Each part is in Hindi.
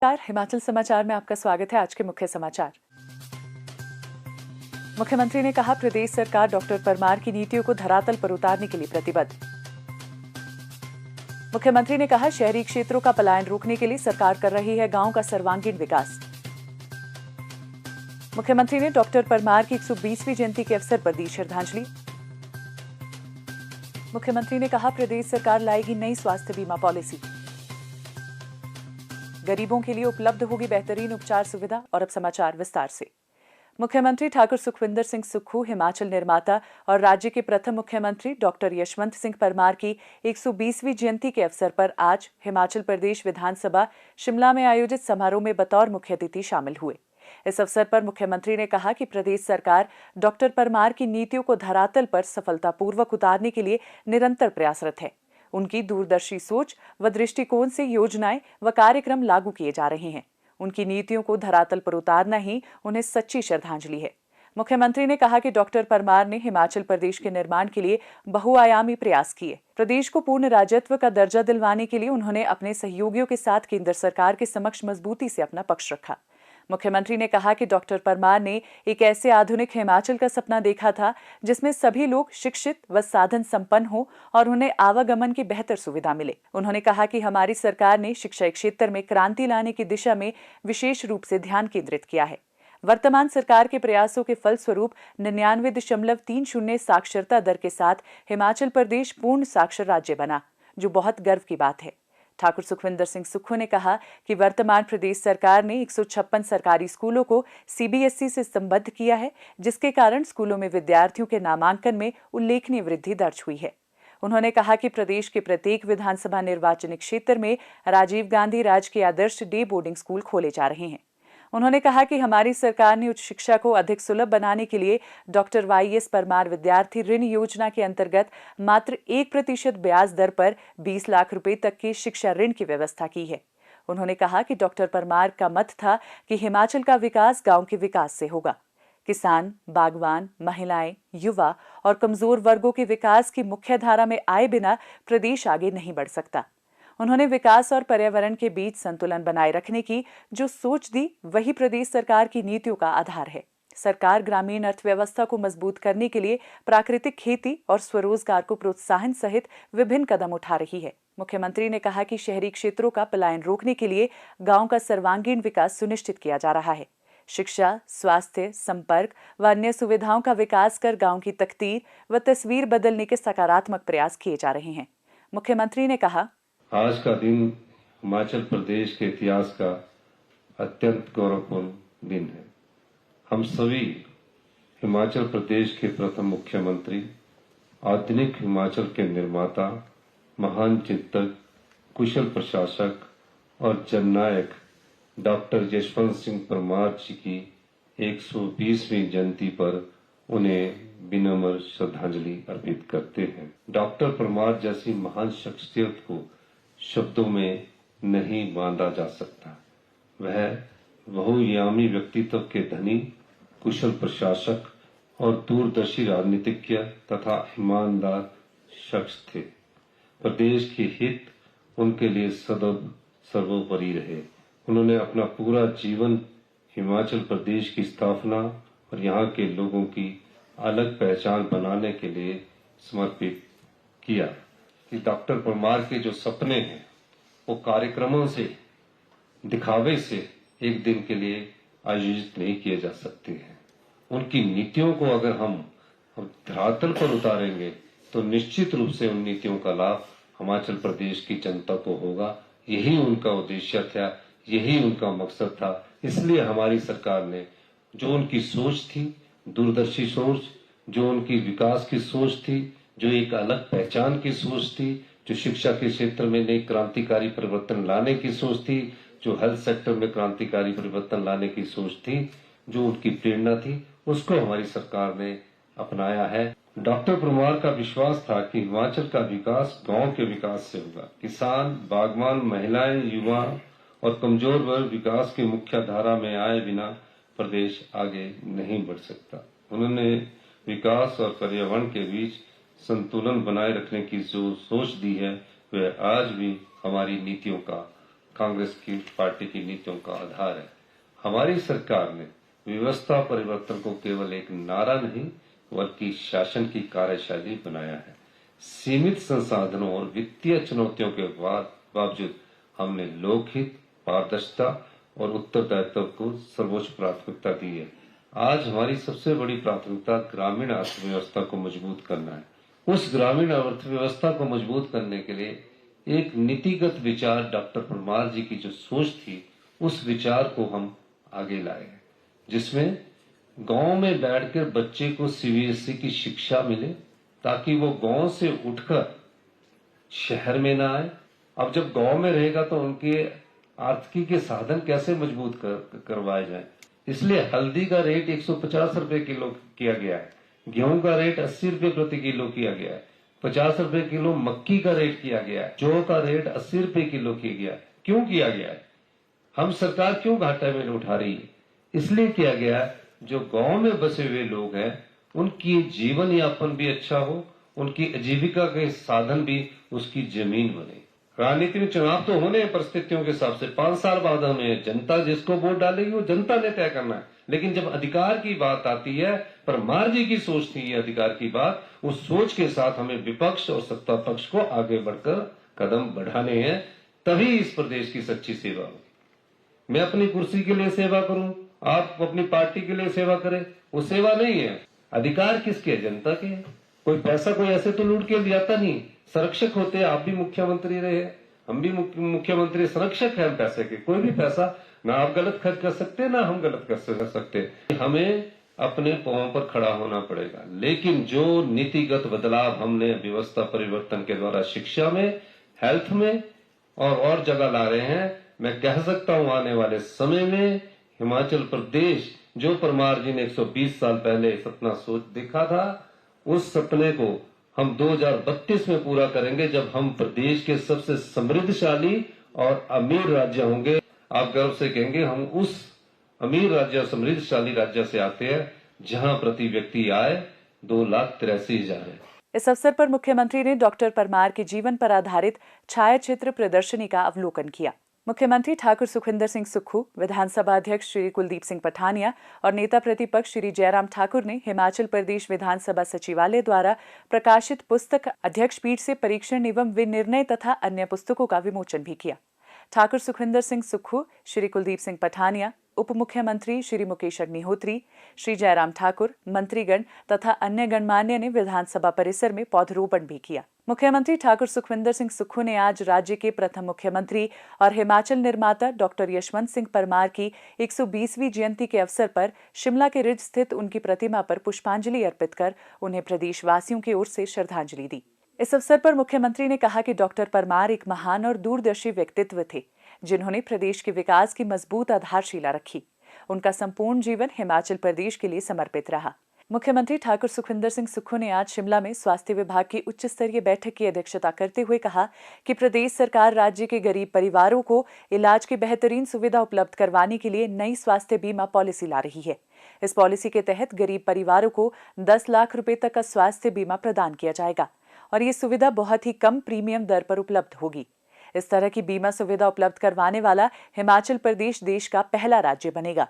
नमस्कार, हिमाचल समाचार में आपका स्वागत है। आज के मुख्य समाचार। मुख्यमंत्री ने कहा, प्रदेश सरकार डॉक्टर परमार की नीतियों को धरातल पर उतारने के लिए प्रतिबद्ध। मुख्यमंत्री ने कहा, शहरी क्षेत्रों का पलायन रोकने के लिए सरकार कर रही है गांव का सर्वांगीण विकास। मुख्यमंत्री ने डॉक्टर परमार की 120वीं जयंती के अवसर पर दी श्रद्धांजलि। मुख्यमंत्री ने कहा, प्रदेश सरकार लाएगी नई स्वास्थ्य बीमा पॉलिसी। गरीबों के लिए उपलब्ध होगी बेहतरीन उपचार सुविधा। और अब समाचार विस्तार से। मुख्यमंत्री ठाकुर सुखविंदर सिंह सुक्खू हिमाचल निर्माता और राज्य के प्रथम मुख्यमंत्री डॉक्टर यशवंत सिंह परमार की 120वीं जयंती के अवसर पर आज हिमाचल प्रदेश विधानसभा शिमला में आयोजित समारोह में बतौर मुख्य अतिथि शामिल हुए। इस अवसर पर मुख्यमंत्री ने कहा कि प्रदेश सरकार डॉक्टर परमार की नीतियों को धरातल पर सफलतापूर्वक उतारने के लिए निरंतर प्रयासरत है। उनकी दूरदर्शी सोच व दृष्टिकोण से योजनाएं व कार्यक्रम लागू किए जा रहे हैं। उनकी नीतियों को धरातल पर उतारना ही उन्हें सच्ची श्रद्धांजलि है। मुख्यमंत्री ने कहा कि डॉक्टर परमार ने हिमाचल प्रदेश के निर्माण के लिए बहुआयामी प्रयास किए। प्रदेश को पूर्ण राज्यत्व का दर्जा दिलवाने के लिए उन्होंने अपने सहयोगियों के साथ केंद्र सरकार के समक्ष मजबूती से अपना पक्ष रखा। मुख्यमंत्री ने कहा कि डॉक्टर परमार ने एक ऐसे आधुनिक हिमाचल का सपना देखा था जिसमें सभी लोग शिक्षित व साधन संपन्न हो और उन्हें आवागमन की बेहतर सुविधा मिले। उन्होंने कहा कि हमारी सरकार ने शिक्षा क्षेत्र में क्रांति लाने की दिशा में विशेष रूप से ध्यान केंद्रित किया है। वर्तमान सरकार के प्रयासों के फलस्वरूप 99.30 साक्षरता दर के साथ हिमाचल प्रदेश पूर्ण साक्षर राज्य बना, जो बहुत गर्व की बात है। ठाकुर सुखविंदर सिंह सुक्खू ने कहा कि वर्तमान प्रदेश सरकार ने 156 सरकारी स्कूलों को सीबीएसई से संबद्ध किया है, जिसके कारण स्कूलों में विद्यार्थियों के नामांकन में उल्लेखनीय वृद्धि दर्ज हुई है। उन्होंने कहा कि प्रदेश के प्रत्येक विधानसभा निर्वाचन क्षेत्र में राजीव गांधी राजकीय आदर्श डे बोर्डिंग स्कूल खोले जा रहे हैं। उन्होंने कहा कि हमारी सरकार ने उच्च शिक्षा को अधिक सुलभ बनाने के लिए डॉक्टर वाईएस परमार विद्यार्थी ऋण योजना के अंतर्गत मात्र 1% ब्याज दर पर 20 लाख रुपए तक की शिक्षा ऋण की व्यवस्था की है। उन्होंने कहा कि डॉक्टर परमार का मत था कि हिमाचल का विकास गांव के विकास से होगा। किसान, बागवान, महिलाएं, युवा और कमजोर वर्गों के विकास की मुख्य धारा में आए बिना प्रदेश आगे नहीं बढ़ सकता। उन्होंने विकास और पर्यावरण के बीच संतुलन बनाए रखने की जो सोच दी, वही प्रदेश सरकार की नीतियों का आधार है। सरकार ग्रामीण अर्थव्यवस्था को मजबूत करने के लिए प्राकृतिक खेती और स्वरोजगार को प्रोत्साहन सहित विभिन्न कदम उठा रही है। मुख्यमंत्री ने कहा कि शहरी क्षेत्रों का पलायन रोकने के लिए गांव का सर्वांगीण विकास सुनिश्चित किया जा रहा है। शिक्षा, स्वास्थ्य, संपर्क व अन्य सुविधाओं का विकास कर गांव की तकदीर व तस्वीर बदलने के सकारात्मक प्रयास किए जा रहे हैं। मुख्यमंत्री ने कहा, आज का दिन हिमाचल प्रदेश के इतिहास का अत्यंत गौरवपूर्ण दिन है। हम सभी हिमाचल प्रदेश के प्रथम मुख्यमंत्री, आधुनिक हिमाचल के निर्माता, महान चिंतक, कुशल प्रशासक और जननायक डॉक्टर यशवंत सिंह परमार जी की 120वीं जयंती पर उन्हें विनम्र श्रद्धांजलि अर्पित करते हैं। डॉक्टर परमार जैसी महान शख्सियत को शब्दों में नहीं बांधा जा सकता। वह बहुआयामी व्यक्तित्व के धनी, कुशल प्रशासक और दूरदर्शी राजनीतिज्ञ तथा ईमानदार शख्स थे। प्रदेश के हित उनके लिए सदैव सर्वोपरि रहे। उन्होंने अपना पूरा जीवन हिमाचल प्रदेश की स्थापना और यहाँ के लोगों की अलग पहचान बनाने के लिए समर्पित किया। कि डॉक्टर परमार के जो सपने हैं वो कार्यक्रमों से, दिखावे से एक दिन के लिए आयोजित नहीं किए जा सकते हैं। उनकी नीतियों को अगर हम धरातल पर उतारेंगे तो निश्चित रूप से उन नीतियों का लाभ हिमाचल प्रदेश की जनता को होगा। यही उनका उद्देश्य था, यही उनका मकसद था। इसलिए हमारी सरकार ने जो उनकी सोच थी, दूरदर्शी सोच, जो उनकी विकास की सोच थी, जो एक अलग पहचान की सोच थी, जो शिक्षा के क्षेत्र में नई क्रांतिकारी परिवर्तन लाने की सोच थी, जो हेल्थ सेक्टर में क्रांतिकारी परिवर्तन लाने की सोच थी, जो उनकी प्रेरणा थी, उसको हमारी सरकार ने अपनाया है। डॉक्टर परमार का विश्वास था कि हिमाचल का विकास गांव के विकास से होगा। किसान, बागवान, महिलाएं, युवा और कमजोर वर्ग विकास की मुख्य धारा में आए बिना प्रदेश आगे नहीं बढ़ सकता। उन्होंने विकास और पर्यावरण के बीच संतुलन बनाए रखने की जो सोच दी है, वह आज भी हमारी नीतियों का कांग्रेस की पार्टी की नीतियों का आधार है। हमारी सरकार ने व्यवस्था परिवर्तन को केवल एक नारा नहीं बल्कि शासन की कार्यशैली बनाया है। सीमित संसाधनों और वित्तीय चुनौतियों के बावजूद हमने लोकहित, पारदर्शिता और उत्तरदायित्व को सर्वोच्च प्राथमिकता दी है। आज हमारी सबसे बड़ी प्राथमिकता ग्रामीण अर्थव्यवस्था को मजबूत करना है। उस ग्रामीण अर्थव्यवस्था को मजबूत करने के लिए एक नीतिगत विचार डॉक्टर परमार जी की जो सोच थी, उस विचार को हम आगे लाए हैं, जिसमें गांव में बैठकर बच्चे को सीबीएसई की शिक्षा मिले ताकि वो गांव से उठकर शहर में ना आए। अब जब गांव में रहेगा तो उनके आर्थिकी के साधन कैसे मजबूत करवाए जाए। इसलिए हल्दी का रेट 150 रुपए किलो किया गया है, गेहूं का रेट 80 रुपए प्रति किलो किया गया है, 50 रुपए किलो मक्की का रेट किया गया है, जौ का रेट 80 रुपए किलो किया गया है। क्यों किया गया है? हम सरकार क्यों घाटा में उठा रही है? इसलिए किया गया है, जो गांव में बसे हुए लोग हैं उनकी जीवन यापन भी अच्छा हो, उनकी आजीविका के साधन भी उसकी जमीन बने। राजनीति में चुनाव तो होने हैं परिस्थितियों के हिसाब से, 5 साल बाद हमें जनता जिसको वोट डालेगी वो जनता ने तय करना है। लेकिन जब अधिकार की बात आती है, परमार जी की सोच थी ये अधिकार की बात, उस सोच के साथ हमें विपक्ष और सत्ता पक्ष को आगे बढ़कर कदम बढ़ाने हैं, तभी इस प्रदेश की सच्ची सेवा होगी। मैं अपनी कुर्सी के लिए सेवा करूं, आप अपनी पार्टी के लिए सेवा करें, वो सेवा नहीं है। अधिकार किसके? जनता के। कोई पैसा कोई ऐसे तो लूट के लियाता नहीं, संरक्षक होते हैं। आप भी मुख्यमंत्री रहे, हम भी मुख्यमंत्री, संरक्षक है हम पैसे के। कोई भी पैसा ना आप गलत खर्च कर सकते ना हम गलत कर सकते। हमें अपने पांव पर खड़ा होना पड़ेगा। लेकिन जो नीतिगत बदलाव हमने व्यवस्था परिवर्तन के द्वारा शिक्षा में, हेल्थ में और जगह ला रहे हैं, मैं कह सकता हूं आने वाले समय में हिमाचल प्रदेश, जो परमार जी ने 120 साल पहले सपना सोच देखा था, उस सपने को हम 2032 में पूरा करेंगे, जब हम प्रदेश के सबसे समृद्धशाली और अमीर राज्य होंगे। आप गर्व से कहेंगे हम उस अमीर राज्य, समृद्धशाली राज्य से आते हैं जहां प्रति व्यक्ति आय 2,83,000 है। इस अवसर पर मुख्यमंत्री ने डॉक्टर परमार के जीवन पर आधारित छायाचित्र प्रदर्शनी का अवलोकन किया। मुख्यमंत्री ठाकुर सुखविंदर सिंह सुक्खू, विधानसभा अध्यक्ष श्री कुलदीप सिंह पठानिया और नेता प्रतिपक्ष श्री जयराम ठाकुर ने हिमाचल प्रदेश विधानसभा सचिवालय द्वारा प्रकाशित पुस्तक अध्यक्ष पीठ से परीक्षण एवं विनिर्णय तथा अन्य पुस्तकों का विमोचन भी किया। ठाकुर सुखविंदर सिंह सुक्खू, श्री कुलदीप सिंह पठानिया, उप मुख्यमंत्री श्री मुकेश अग्निहोत्री, श्री जयराम ठाकुर, मंत्रीगण तथा अन्य गणमान्य ने विधानसभा परिसर में पौधरोपण भी किया। मुख्यमंत्री ठाकुर सुखविंदर सिंह सुक्खू ने आज राज्य के प्रथम मुख्यमंत्री और हिमाचल निर्माता डॉक्टर यशवंत सिंह परमार की 120वीं जयंती के अवसर पर शिमला के रिज स्थित उनकी प्रतिमा पर पुष्पांजलि अर्पित कर उन्हें प्रदेशवासियों की ओर से श्रद्धांजलि दी। इस अवसर पर मुख्यमंत्री ने कहा कि डॉक्टर परमार एक महान और दूरदर्शी व्यक्तित्व थे, जिन्होंने प्रदेश के विकास की मजबूत आधारशिला रखी। उनका संपूर्ण जीवन हिमाचल प्रदेश के लिए समर्पित रहा। मुख्यमंत्री ठाकुर सुखविंदर सिंह सुक्खू ने आज शिमला में स्वास्थ्य विभाग की उच्च स्तरीय बैठक की अध्यक्षता करते हुए कहा कि प्रदेश सरकार राज्य के गरीब परिवारों को इलाज की बेहतरीन सुविधा उपलब्ध करवाने के लिए नई स्वास्थ्य बीमा पॉलिसी ला रही है। इस पॉलिसी के तहत गरीब परिवारों को 10 लाख रुपए तक का स्वास्थ्य बीमा प्रदान किया जाएगा और ये सुविधा बहुत ही कम प्रीमियम दर पर उपलब्ध होगी। इस तरह की बीमा सुविधा उपलब्ध करवाने वाला हिमाचल प्रदेश देश का पहला राज्य बनेगा।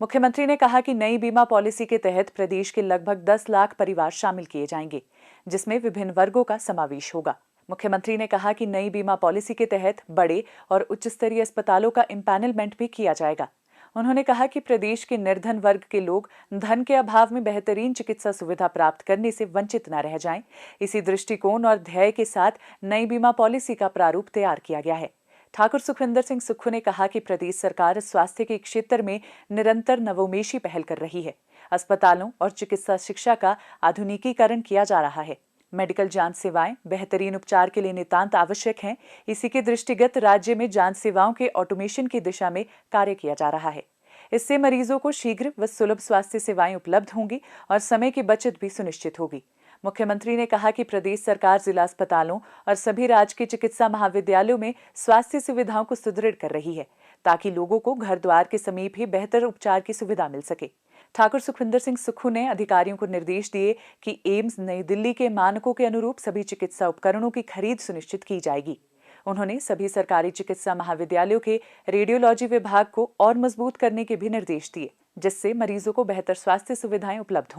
मुख्यमंत्री ने कहा कि नई बीमा पॉलिसी के तहत प्रदेश के लगभग 10 लाख परिवार शामिल किए जाएंगे, जिसमें विभिन्न वर्गों का समावेश होगा। मुख्यमंत्री ने कहा कि नई बीमा पॉलिसी के तहत बड़े और उच्च स्तरीय अस्पतालों का इम्पैनलमेंट भी किया जाएगा। उन्होंने कहा कि प्रदेश के निर्धन वर्ग के लोग धन के अभाव में बेहतरीन चिकित्सा सुविधा प्राप्त करने से वंचित न रह जाएं। इसी दृष्टिकोण और ध्येय के साथ नई बीमा पॉलिसी का प्रारूप तैयार किया गया है। ठाकुर सुखविंदर सिंह सुक्खू ने कहा कि प्रदेश सरकार स्वास्थ्य के क्षेत्र में निरंतर नवोन्मेषी पहल कर रही है। अस्पतालों और चिकित्सा शिक्षा का आधुनिकीकरण किया जा रहा है। मेडिकल जांच सेवाएं बेहतरीन उपचार के लिए नितांत आवश्यक हैं। इसी के दृष्टिगत राज्य में जांच सेवाओं के ऑटोमेशन की दिशा में कार्य किया जा रहा है। इससे मरीजों को शीघ्र व सुलभ स्वास्थ्य सेवाएं उपलब्ध होंगी और समय की बचत भी सुनिश्चित होगी। मुख्यमंत्री ने कहा कि प्रदेश सरकार जिला अस्पतालों और सभी राजकीय चिकित्सा महाविद्यालयों में स्वास्थ्य सुविधाओं को सुदृढ़ कर रही है, ताकि लोगों को घर द्वार के समीप ही बेहतर उपचार की सुविधा मिल सके। ठाकुर सुखविंदर सिंह सुक्खू ने अधिकारियों को निर्देश दिए कि एम्स नई दिल्ली के मानकों के अनुरूप सभी चिकित्सा उपकरणों की खरीद सुनिश्चित की जाएगी। उन्होंने सभी सरकारी चिकित्सा महाविद्यालयों के रेडियोलॉजी विभाग को और मजबूत करने के भी निर्देश दिए, जिससे मरीजों को बेहतर स्वास्थ्य सुविधाएं उपलब्ध होंगी।